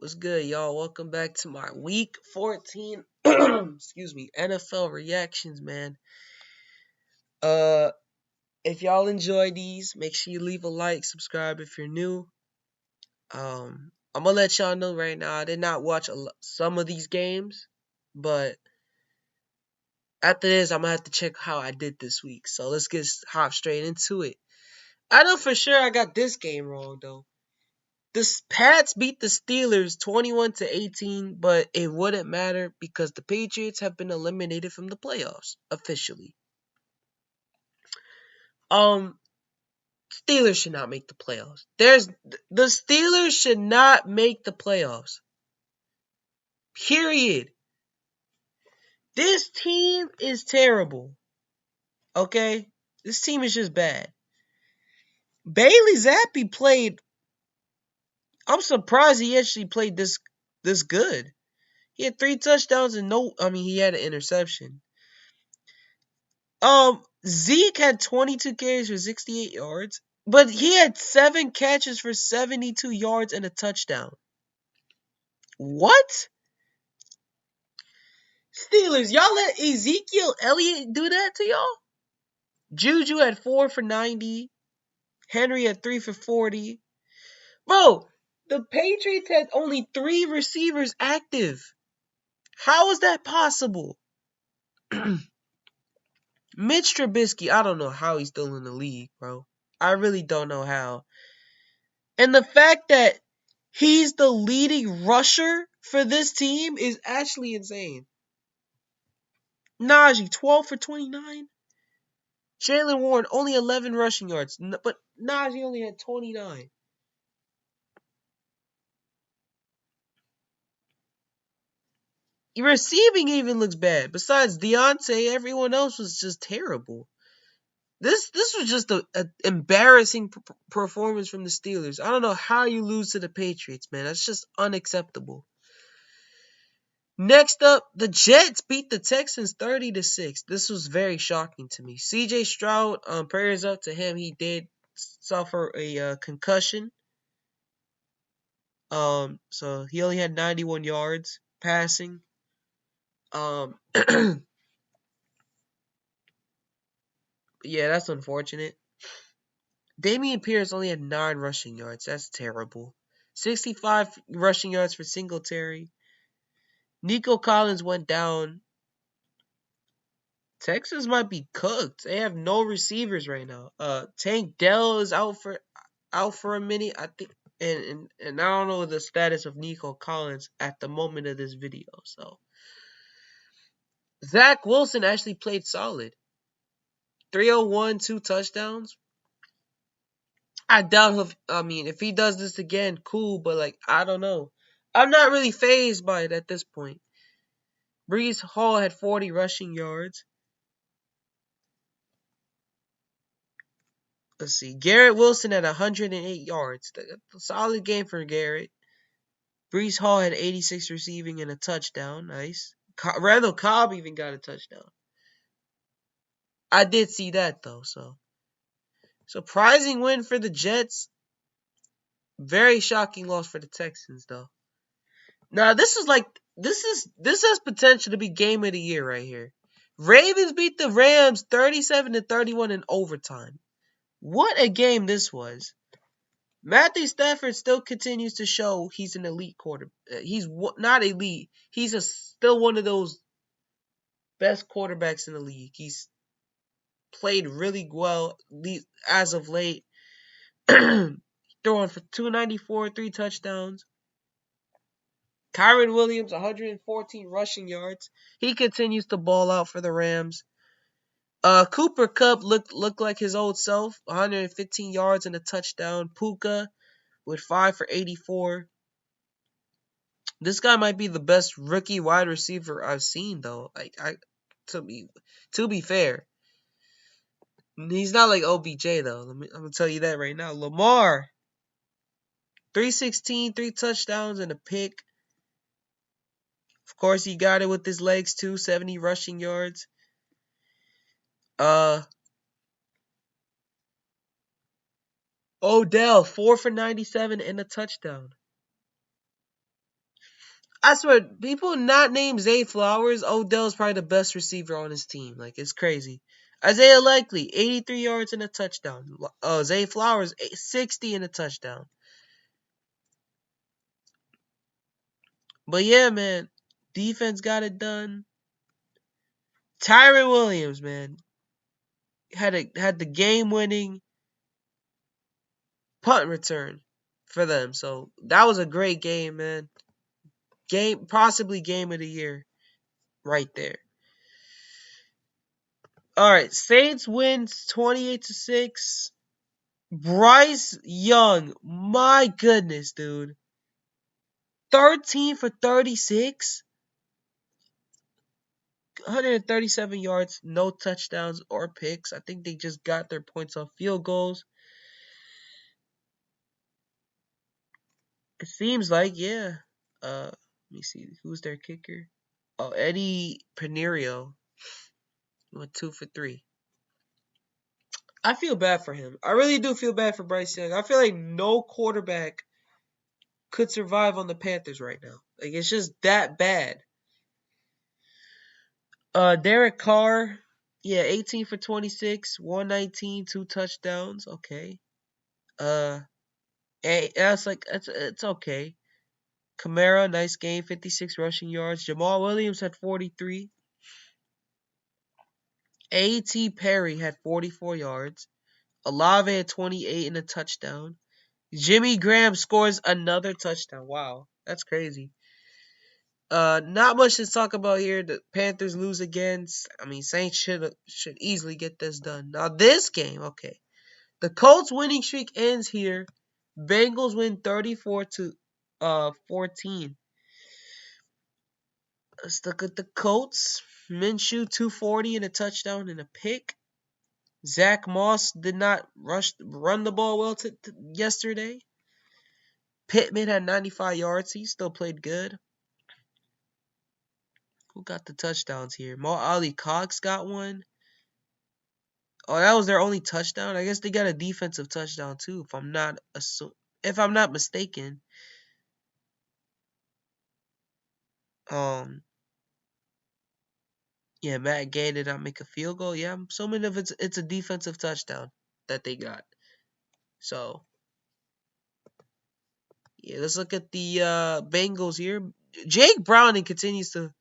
What's good, y'all? Welcome back to my week 14 excuse me, NFL reactions, man. Uh if y'all enjoy these, make sure you leave a like, subscribe if you're new. I'm gonna let y'all know right now, I did not watch some of these games, but after this, I'm gonna have to check how I did this week. So let's get hop straight into it. I know for sure I got this game wrong though. The Pats beat the Steelers 21-18, but it wouldn't matter because the Patriots have been eliminated from the playoffs officially. Um, Steelers should not make the playoffs. The Steelers should not make the playoffs. Period. This team is terrible. Okay? This team is just bad. Bailey Zappi played. I'm surprised he actually played this good. He had 3 touchdowns and he had an interception. Zeke had 22 carries for 68 yards, but he had 7 catches for 72 yards and a touchdown. What? Steelers, y'all let Ezekiel Elliott do that to y'all? Juju had 4 for 90. Henry had 3 for 40. Bro, the Patriots had only 3 receivers active. How is that possible? Mitch Trubisky, I don't know how he's still in the league, bro. I really don't know how. And the fact that he's the leading rusher for this team is actually insane. Najee, 12 for 29. Jaylen Warren, only 11 rushing yards, but Najee only had 29. Your receiving even looks bad. Besides Deontay, everyone else was just terrible. This was just an embarrassing performance from the Steelers. I don't know how you lose to the Patriots, man. That's just unacceptable. Next up, the Jets beat the Texans 30-6. This was very shocking to me. CJ Stroud, prayers up to him. He did suffer a concussion. So he only had 91 yards passing. Yeah, that's unfortunate. Dameon Pierce only had 9 rushing yards. That's terrible. 65 rushing yards for Singletary. Nico Collins went down. Texas might be cooked. They have no receivers right now. Tank Dell is out for a minute, I think, and I don't know the status of Nico Collins at the moment of this video. So Zach Wilson actually played solid. 301, 2 touchdowns. I doubt if he does this again, cool, but I don't know. I'm not really phased by it at this point. Breece Hall had 40 rushing yards. Let's see. Garrett Wilson had 108 yards. A solid game for Garrett. Breece Hall had 86 receiving and a touchdown. Nice. Randall Cobb even got a touchdown. I did see that though. So surprising win for the Jets. Very shocking loss for the Texans though. Now this has potential to be game of the year right here. Ravens beat the Rams 37-31 in overtime. What a game this was. Matthew Stafford still continues to show he's an elite quarterback. He's not elite. He's still one of those best quarterbacks in the league. He's played really well as of late. Throwing for 294, 3 touchdowns. Kyren Williams, 114 rushing yards. He continues to ball out for the Rams. Cooper Kupp looked like his old self, 115 yards and a touchdown. Puka with 5 for 84. This guy might be the best rookie wide receiver I've seen, though. To be fair, he's not like OBJ though. I'm gonna tell you that right now. Lamar, 316, 3 touchdowns and a pick. Of course, he got it with his legs too. 70 rushing yards. Odell, 4 for 97 and a touchdown. I swear, people not named Zay Flowers, Odell's probably the best receiver on his team. Like, it's crazy. Isaiah Likely, 83 yards and a touchdown. Zay Flowers, 60 and a touchdown. But yeah, man, defense got it done. Tyron Williams, man, had the game-winning punt return for them. So that was a great game, man. Possibly game of the year, right there. All right, Saints wins 28-6. Bryce Young, my goodness, dude. 13 for 36, 137 yards, no touchdowns or picks. I think they just got their points off field goals. It seems like, yeah. Let me see. Who's their kicker? Oh, Eddie Pineiro went 2 for 3. I feel bad for him. I really do feel bad for Bryce Young. I feel like no quarterback could survive on the Panthers right now. Like, it's just that bad. Derek Carr, yeah, 18 for 26, 119, 2 touchdowns. Okay. That's like it's okay. Kamara, nice game, 56 rushing yards. Jamal Williams had 43. A.T. Perry had 44 yards. Olave had 28 and a touchdown. Jimmy Graham scores another touchdown. Wow, that's crazy. Not much to talk about here. The Panthers lose again. I mean, Saints should easily get this done. Now this game, okay. The Colts winning streak ends here. Bengals win 34 to 14. Let's look at the Colts. Minshew 240 and a touchdown and a pick. Zach Moss did not run the ball well yesterday. Pittman had 95 yards. He still played good. Who got the touchdowns here? Mo Alie-Cox got one. Oh, that was their only touchdown. I guess they got a defensive touchdown too, if I'm not mistaken. Um, yeah, Matt Gay did not make a field goal. Yeah, I'm assuming if it's a defensive touchdown that they got. So yeah, let's look at the Bengals here. Jake Browning continues to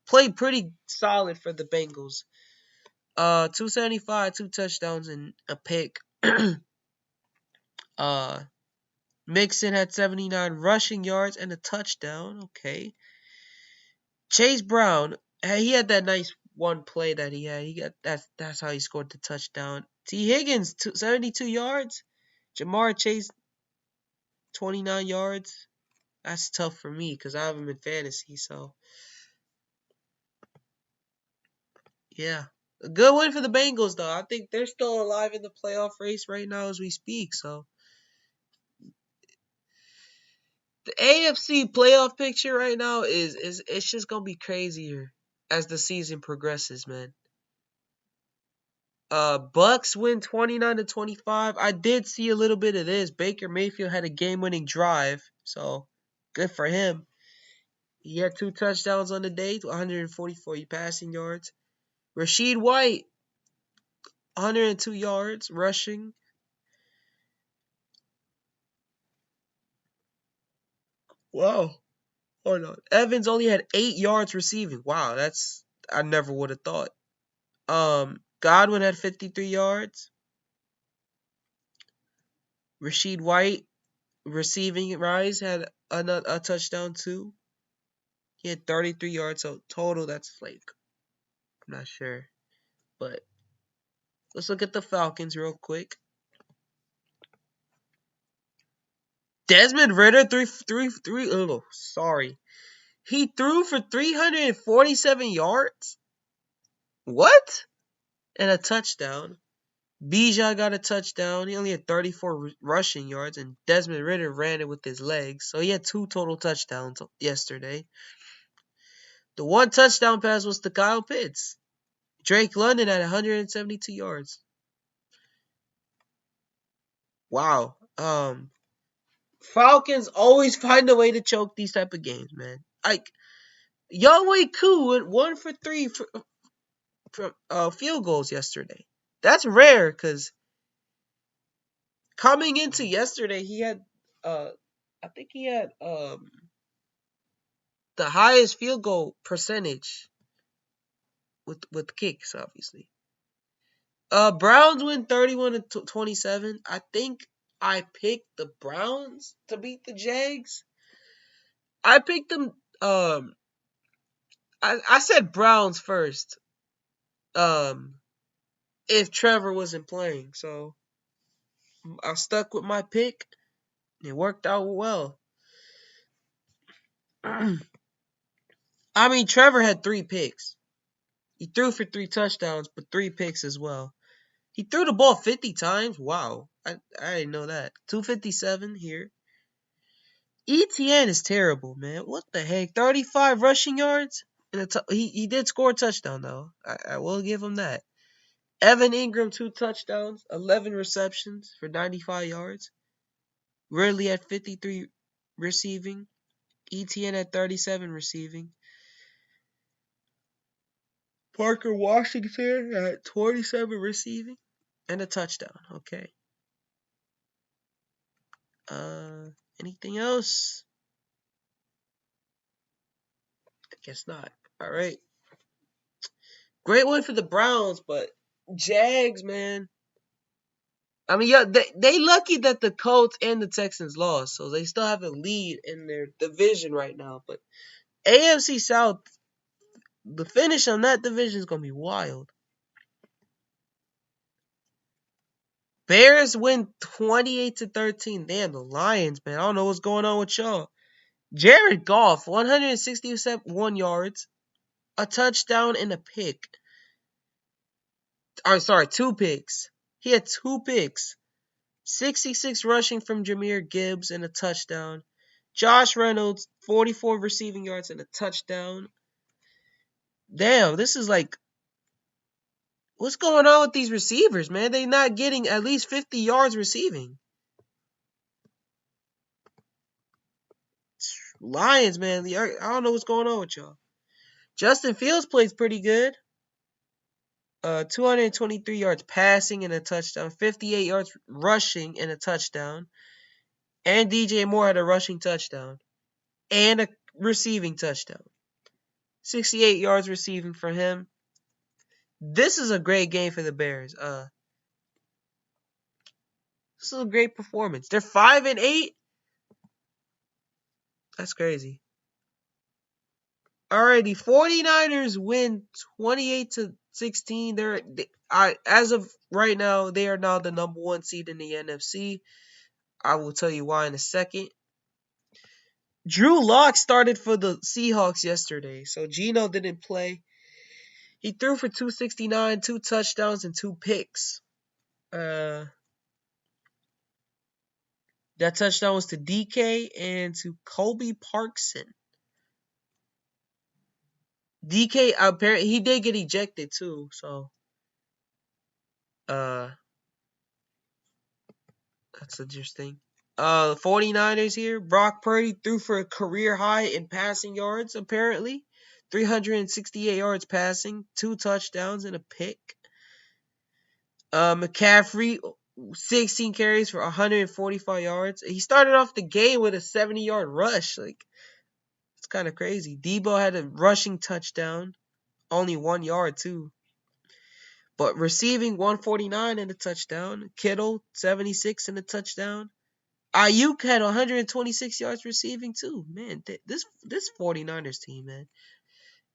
play pretty solid for the Bengals. 275, 2 touchdowns and a pick. uh Mixon had 79 rushing yards and a touchdown. Okay. Chase Brown, he had that nice one play that he had. He got that's how he scored the touchdown. T. Higgins 72 yards. Jamar Chase 29 yards. That's tough for me because I have him in fantasy. So yeah, a good win for the Bengals though. I think they're still alive in the playoff race right now as we speak. So the AFC playoff picture right now is it's just gonna be crazier as the season progresses, man. Bucks win 29-25. I did see a little bit of this. Baker Mayfield had a game-winning drive, so good for him. He had 2 touchdowns on the day, 144 passing yards. Rashid White, 102 yards rushing. Wow. Hold on. Evans only had 8 yards receiving. Wow, I never would have thought. Godwin had 53 yards. Rashid White receiving rise had a touchdown too. He had 33 yards, so total that's like I'm not sure. But let's look at the Falcons real quick. Desmond Ridder sorry. He threw for 347 yards. What? And a touchdown. Bijan got a touchdown. He only had 34 rushing yards, and Desmond Ridder ran it with his legs. So he had 2 total touchdowns yesterday. The one touchdown pass was to Kyle Pitts. Drake London had 172 yards. Wow. Falcons always find a way to choke these type of games, man. Like Younghoe Koo went 1 for 3 from field goals yesterday. That's rare because coming into yesterday, he had I think he had the highest field goal percentage with kicks, obviously. Browns win 31-27. I think I picked the Browns to beat the Jags. I picked them. I said Browns first. Um, if Trevor wasn't playing, so I stuck with my pick. It worked out well. I mean, Trevor had 3 picks. He threw for 3 touchdowns, but 3 picks as well. He threw the ball 50 times. Wow, I didn't know that. 257 here. ETN is terrible, man. What the heck? 35 rushing yards? He did score a touchdown, though. I will give him that. Evan Ingram, 2 touchdowns, 11 receptions for 95 yards. Ridley at 53 receiving. ETN at 37 receiving. Parker Washington at 27 receiving. And a touchdown. Okay. Anything else? I guess not. All right. Great win for the Browns, but Jags, man. I mean, yeah, they lucky that the Colts and the Texans lost, so they still have a lead in their division right now. But AFC South, the finish on that division is gonna be wild. Bears win 28-13. Damn, the Lions, man. I don't know what's going on with y'all. Jared Goff, 161 yards, a touchdown, and a pick. Sorry, 2 picks. He had 2 picks. 66 rushing from Jahmyr Gibbs and a touchdown. Josh Reynolds, 44 receiving yards and a touchdown. Damn, this is like, what's going on with these receivers, man? They not getting at least 50 yards receiving. Lions, man, I don't know what's going on with y'all. Justin Fields plays pretty good. 223 yards passing and a touchdown. 58 yards rushing and a touchdown. And DJ Moore had a rushing touchdown. And a receiving touchdown. 68 yards receiving for him. This is a great game for the Bears. This is a great performance. They're 5-8. That's crazy. Alrighty, 49ers win 28-16. As of right now, they are now the number 1 seed in the NFC. I will tell you why in a second. Drew Lock started for the Seahawks yesterday, so Geno didn't play. He threw for 269, 2 touchdowns, and 2 picks. That touchdown was to DK and to Colby Parkson. DK apparently he did get ejected too, so that's interesting. The 49ers here, Brock Purdy threw for a career high in passing yards, apparently. 368 yards passing, 2 touchdowns, and a pick. McCaffrey, 16 carries for 145 yards. He started off the game with a 70-yard rush. Like, it's kind of crazy. Debo had a rushing touchdown, only 1 yard, too. But receiving 149 and a touchdown. Kittle, 76 and a touchdown. Ayuk had 126 yards receiving too. Man, this 49ers team, man.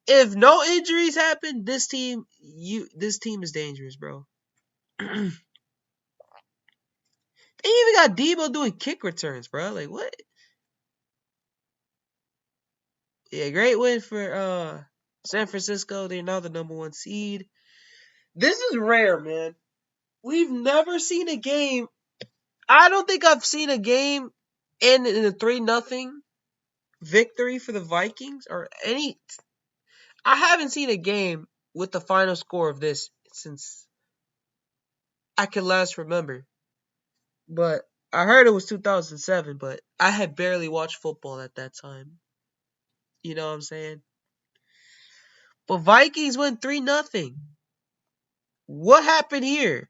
If no injuries happen, this team is dangerous, bro. They even got Debo doing kick returns, bro. Like what? Yeah, great win for San Francisco. They're now the number 1 seed. This is rare, man. We've never seen a game. I don't think I've seen a game end in a 3-0 victory for the Vikings or any. I haven't seen a game with the final score of this since I can last remember. But I heard it was 2007, but I had barely watched football at that time. You know what I'm saying? But Vikings win 3-0. What happened here?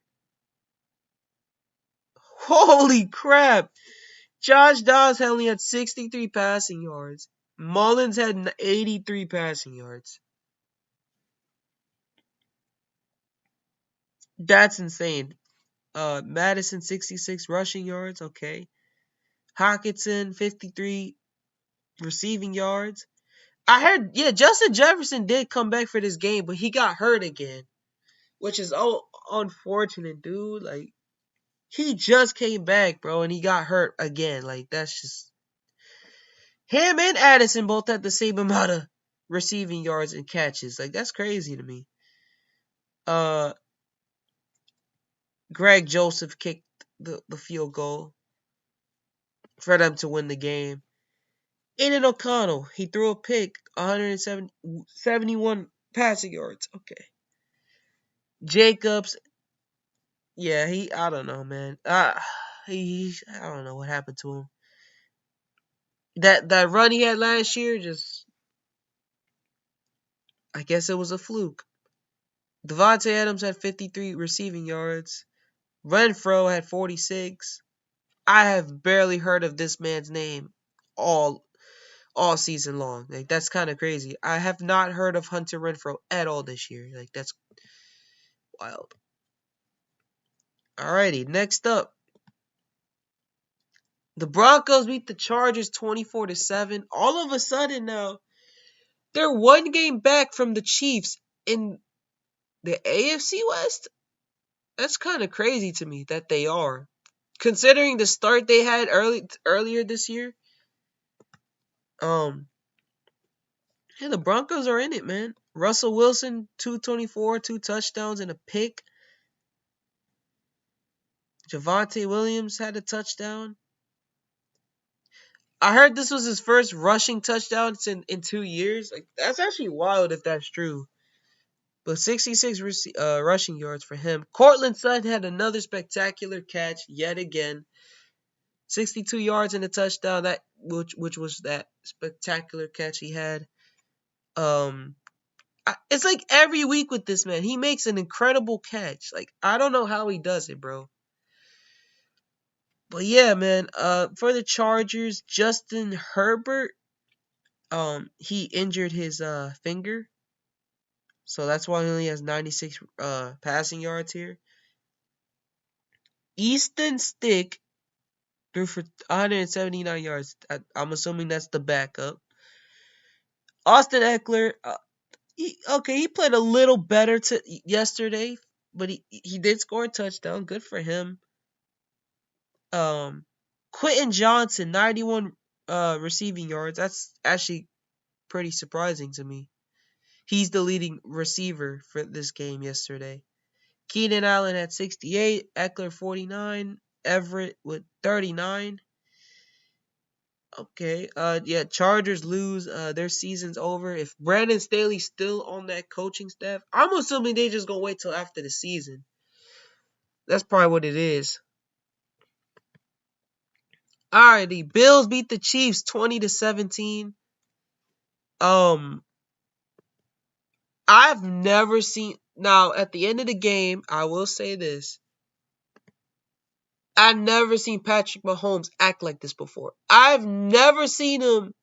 Holy crap. Josh Dobbs only had 63 passing yards. Mullins had 83 passing yards. That's insane. Madison 66 rushing yards. Okay. Hockenson 53 receiving yards. I heard, yeah, Justin Jefferson did come back for this game, but he got hurt again, which is unfortunate, dude. Like, he just came back, bro, and he got hurt again. Like, that's just him and Addison both had the same amount of receiving yards and catches. Like, that's crazy to me. Uh, Greg Joseph kicked the field goal for them to win the game. Aiden O'Connell, he threw a pick, 171 passing yards. Okay. Jacobs, yeah, I don't know, man. I don't know what happened to him. That run he had last year, just, I guess it was a fluke. Devontae Adams had 53 receiving yards. Renfro had 46. I have barely heard of this man's name all all season long. Like, that's kind of crazy. I have not heard of Hunter Renfro at all this year. Like, that's wild. Alrighty, next up. The Broncos beat the Chargers 24-7. All of a sudden now, they're one game back from the Chiefs in the AFC West. That's kind of crazy to me that they are. Considering the start they had earlier this year. Yeah, the Broncos are in it, man. Russell Wilson, 224, 2 touchdowns and a pick. Javonte Williams had a touchdown. I heard this was his first rushing touchdown in 2 years. Like, that's actually wild if that's true. But 66 rushing yards for him. Cortland Sutton had another spectacular catch yet again. 62 yards and a touchdown. Which was that spectacular catch he had. It's like every week with this man, he makes an incredible catch. Like, I don't know how he does it, bro. But yeah, man. For the Chargers, Justin Herbert, he injured his finger, so that's why he only has 96 passing yards here. Easton Stick threw for 179 yards. I'm assuming that's the backup. Austin Eckler, he played a little better yesterday, but he did score a touchdown. Good for him. Quentin Johnson, 91 receiving yards. That's actually pretty surprising to me. He's the leading receiver for this game yesterday. Keenan Allen had 68, Eckler 49, Everett with 39. Okay, yeah, Chargers lose. Their season's over. If Brandon Staley's still on that coaching staff, I'm assuming they just gonna wait till after the season. That's probably what it is. Alright, the Bills beat the Chiefs 20-17. I've never seen, now at the end of the game, I will say this. I've never seen Patrick Mahomes act like this before. I've never seen him.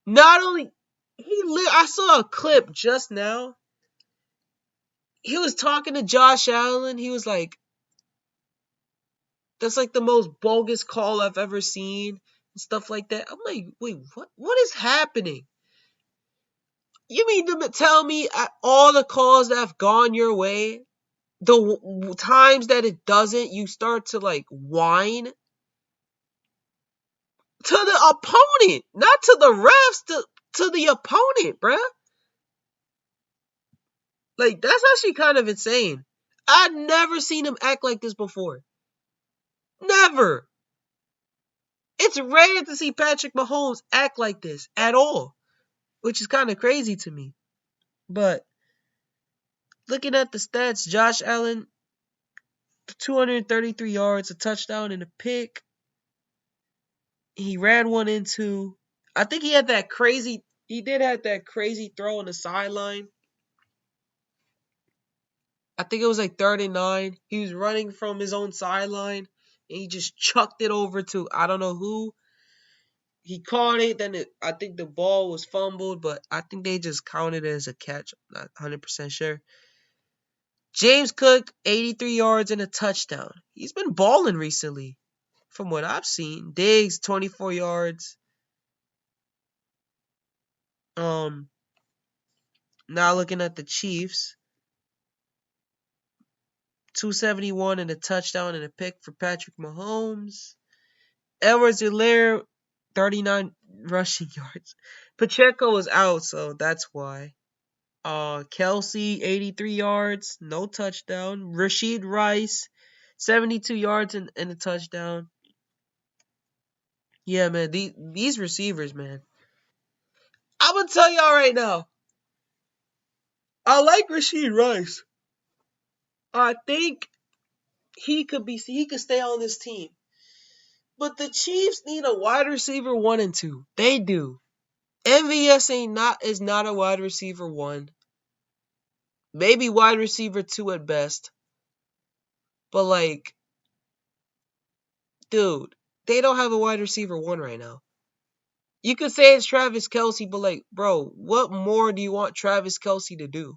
Not only I saw a clip just now. He was talking to Josh Allen. He was like, "That's like the most bogus call I've ever seen," and stuff like that. I'm like, "Wait, what? What is happening? You mean to tell me all the calls that have gone your way, the times that it doesn't, you start to like whine to the opponent, not to the refs, to the opponent, bruh." Like, that's actually kind of insane. I've never seen him act like this before. Never. It's rare to see Patrick Mahomes act like this at all, which is kind of crazy to me. But looking at the stats, Josh Allen, 233 yards, a touchdown, and a pick. He ran one into I think he had that crazy. He did have that crazy throw on the sideline. I think it was like 39. He was running from his own sideline and he just chucked it over to I don't know who. He caught it, then I think the ball was fumbled, but I think they just counted it as a catch. I'm not 100% sure. James Cook, 83 yards and a touchdown. He's been balling recently, from what I've seen. Diggs, 24 yards. Um, Now looking at the Chiefs, 271 and a touchdown and a pick for Patrick Mahomes. Edwards-Helaire, 39 rushing yards. Pacheco was out, so that's why. Kelsey, 83 yards, no touchdown. Rashid Rice, 72 yards and a touchdown. Yeah, man, these receivers, man. I'm gonna tell y'all right now. I like Rashid Rice. I think he could stay on this team. But the Chiefs need a wide receiver 1 and 2. They do. MVS is not a wide receiver 1. Maybe wide receiver 2 at best. But like, dude, they don't have a wide receiver 1 right now. You could say it's Travis Kelce, but like, bro, what more do you want Travis Kelce to do?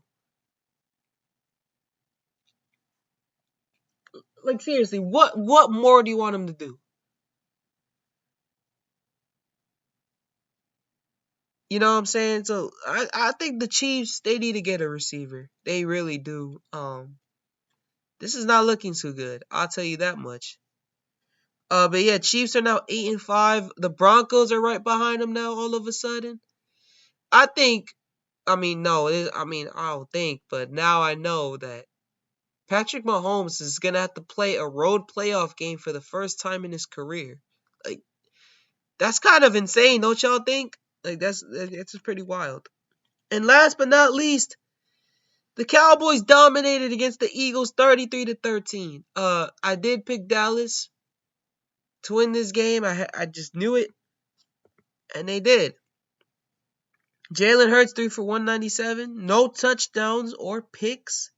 Like seriously, what more do you want him to do? You know what I'm saying? So I think the Chiefs, they need to get a receiver. They really do. This is not looking too good. I'll tell you that much. But yeah, Chiefs are now 8-5. The Broncos are right behind them now. All of a sudden, I think. I mean, no. I don't think, but now I know that Patrick Mahomes is gonna have to play a road playoff game for the first time in his career. Like that's kind of insane, don't y'all think? Like it's pretty wild. And last but not least, the Cowboys dominated against the Eagles 33-13. I did pick Dallas to win this game. I just knew it, and they did. Jalen Hurts 3 for 197, no touchdowns or picks.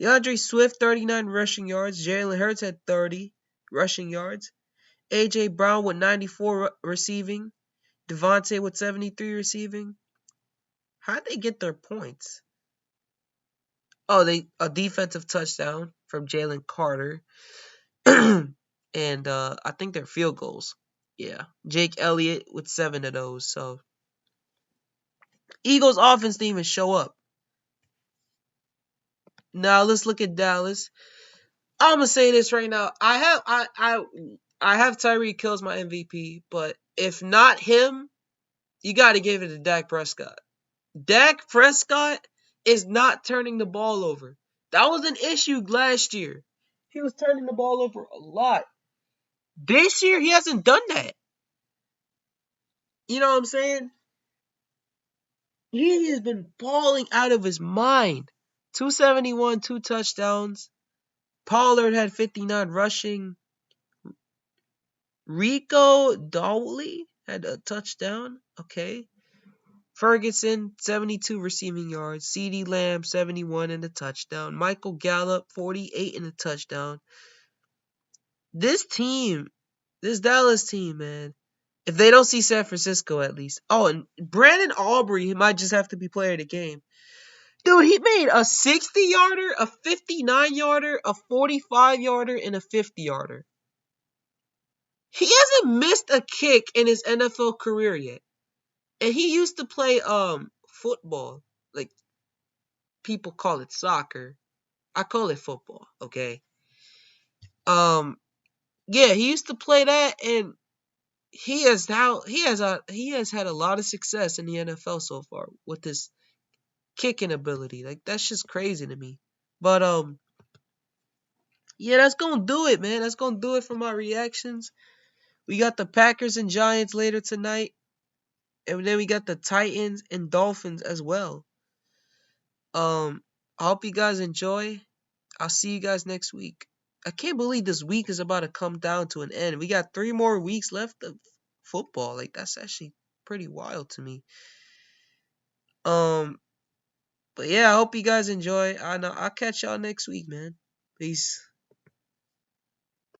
DeAndre Swift 39 rushing yards. Jalen Hurts had 30 rushing yards. A.J. Brown with 94 receiving. Devontae with 73 receiving. How'd they get their points? Oh, a defensive touchdown from Jalen Carter. And I think they're field goals. Yeah. Jake Elliott with 7 of those. So Eagles offense didn't even show up. Now let's look at Dallas. I'm gonna say this right now. I have Tyreek Hill as my MVP, but if not him, you got to give it to Dak Prescott. Dak Prescott is not turning the ball over. That was an issue last year. He was turning the ball over a lot. This year, he hasn't done that. You know what I'm saying? He has been balling out of his mind. 271, 2 touchdowns. Pollard had 59 rushing. Rico Dowdley had a touchdown. Okay. Ferguson, 72 receiving yards. CeeDee Lamb, 71 and a touchdown. Michael Gallup, 48 and a touchdown. This Dallas team, man. If they don't see San Francisco at least. Oh, and Brandon Aubrey, he might just have to be player of the game. Dude, he made a 60-yarder, a 59-yarder, a 45-yarder, and a 50-yarder. He hasn't missed a kick in his NFL career yet. And he used to play football. Like people call it soccer. I call it football, okay? Yeah, he used to play that and he has had a lot of success in the NFL so far with his kicking ability. Like that's just crazy to me. But yeah, that's gonna do it, man. That's gonna do it for my reactions. We got the Packers and Giants later tonight. And then we got the Titans and Dolphins as well. I hope you guys enjoy. I'll see you guys next week. I can't believe this week is about to come down to an end. We got 3 more weeks left of football. Like that's actually pretty wild to me. Um, but yeah, I hope you guys enjoy. I know I'll catch y'all next week, man. Peace.